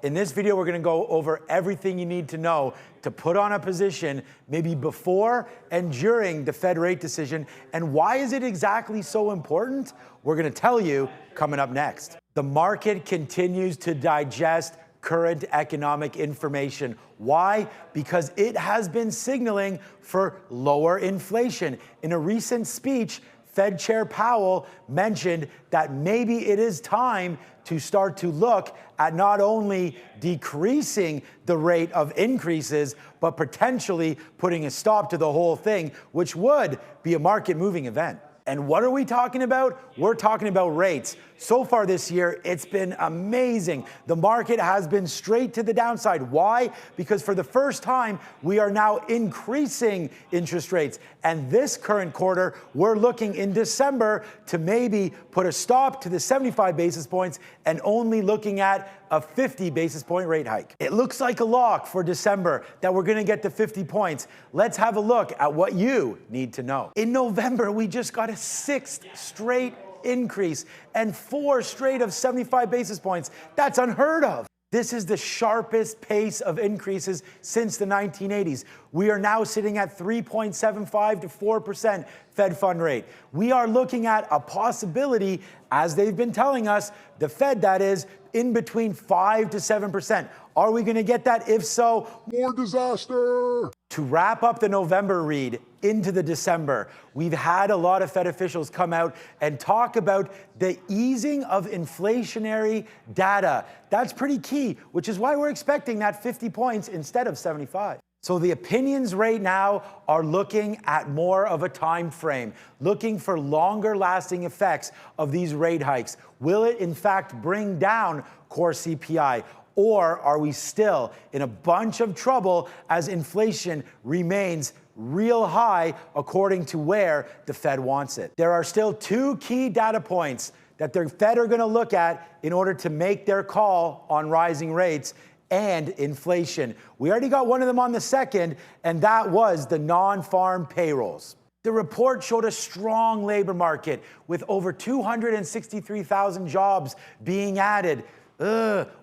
In this video, we're going to go over everything you need to know to put on a position maybe before and during the Fed rate decision. And why is it exactly so important? We're going to tell you coming up next. The market continues to digest current economic information. Why? Because it has been signaling for lower inflation. In a recent speech, Fed Chair Powell mentioned that maybe it is time to start to look at not only decreasing the rate of increases, but potentially putting a stop to the whole thing, which would be a market-moving event. And what are we talking about? We're talking about rates. So far this year, it's been amazing. The market has been straight to the downside. Why? Because for the first time, we are now increasing interest rates. And this current quarter, we're looking in December to maybe put a stop to the 75 basis points and only looking at a 50 basis point rate hike. It looks like a lock for December that we're going to get to 50 points. Let's have a look at what you need to know. In November, we just got a 6th straight increase and 4 straight of 75 basis points. That's unheard of. This is the sharpest pace of increases since the 1980s. We are now sitting at 3.75 to 4% Fed fund rate. We are looking at a possibility, as they've been telling us, the Fed that is, in between 5 to 7%. Are we going to get that? If so, more disaster. To wrap up the November read into the December, we've had a lot of Fed officials come out and talk about the easing of inflationary data. That's pretty key, which is why we're expecting that 50 points instead of 75. So the opinions right now are looking at more of a time frame, looking for longer lasting effects of these rate hikes. Will it in fact bring down core CPI? Or are we still in a bunch of trouble as inflation remains real high according to where the Fed wants it? There are still 2 key data points that the Fed are going to look at in order to make their call on rising rates and inflation. We already got one of them on the second, and that was the non-farm payrolls. The report showed a strong labor market with over 263,000 jobs being added.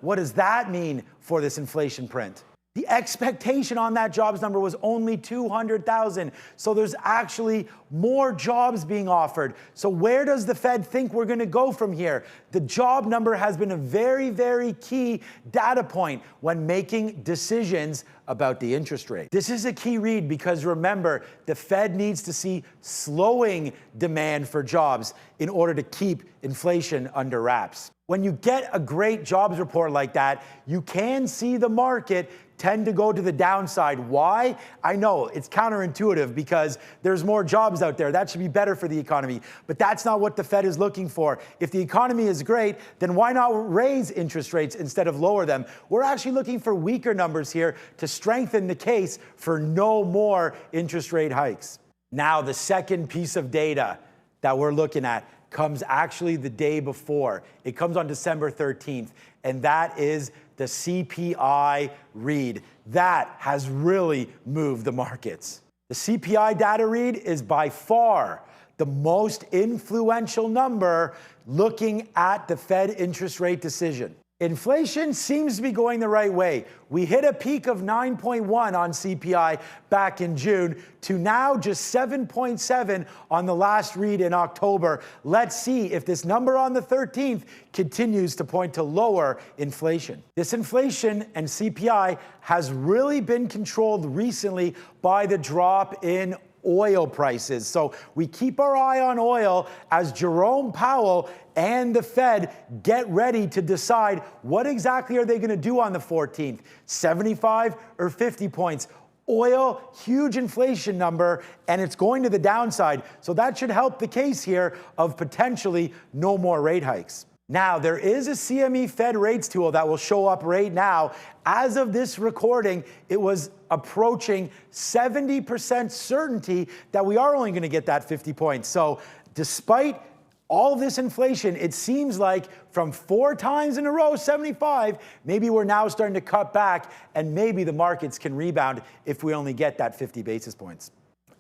What does that mean for this inflation print? The expectation on that jobs number was only 200,000. So there's actually more jobs being offered. So where does the Fed think we're going to go from here? The job number has been a very, very key data point when making decisions about the interest rate. This is a key read because remember, the Fed needs to see slowing demand for jobs in order to keep inflation under wraps. When you get a great jobs report like that, you can see the market tend to go to the downside. Why? I know it's counterintuitive because there's more jobs out there. That should be better for the economy. But that's not what the Fed is looking for. If the economy is great, then why not raise interest rates instead of lower them? We're actually looking for weaker numbers here to strengthen the case for no more interest rate hikes. Now, the second piece of data that we're looking at comes actually the day before. It comes on December 13th, and that is the CPI read. That has really moved the markets. The CPI data read is by far the most influential number looking at the Fed interest rate decision. Inflation seems to be going the right way. We hit a peak of 9.1 on CPI back in June to now just 7.7 on the last read in October. Let's see if this number on the 13th continues to point to lower inflation. This inflation and CPI has really been controlled recently by the drop in oil prices. So we keep our eye on oil as Jerome Powell and the Fed get ready to decide what exactly are they going to do on the 14th, 75 or 50 points. Oil, huge inflation number, and it's going to the downside. So that should help the case here of potentially no more rate hikes. Now, there is a CME Fed rates tool that will show up right now. As of this recording, it was approaching 70% certainty that we are only going to get that 50 points. So despite all this inflation, it seems like from 4 times in a row, 75, maybe we're now starting to cut back and maybe the markets can rebound if we only get that 50 basis points.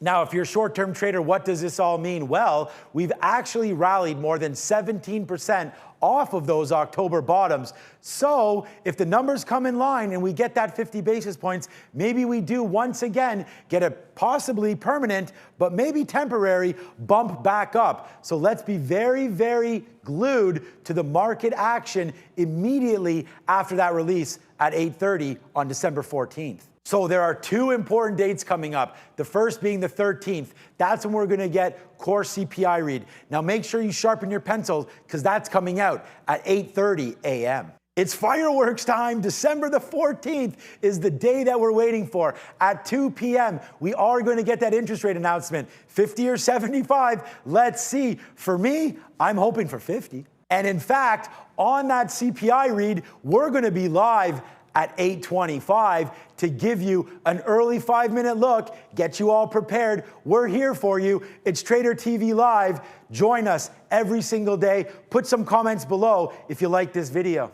Now, if you're a short-term trader, what does this all mean? Well, we've actually rallied more than 17% off of those October bottoms. So if the numbers come in line and we get that 50 basis points, maybe we do once again get a possibly permanent, but maybe temporary bump back up. So let's be very, very glued to the market action immediately after that release at 8:30 on December 14th. So there are two important dates coming up. The first being the 13th. That's when we're gonna get core CPI read. Now make sure you sharpen your pencils because that's coming out at 8:30 a.m. It's fireworks time. December the 14th is the day that we're waiting for. At 2 p.m., we are going to get that interest rate announcement. 50 or 75, let's see. For me, I'm hoping for 50. And in fact, on that CPI read, we're going to be live at 8:25 to give you an early 5-minute look, get you all prepared. We're here for you. It's Trader TV Live. Join us every single day. Put some comments below if you like this video.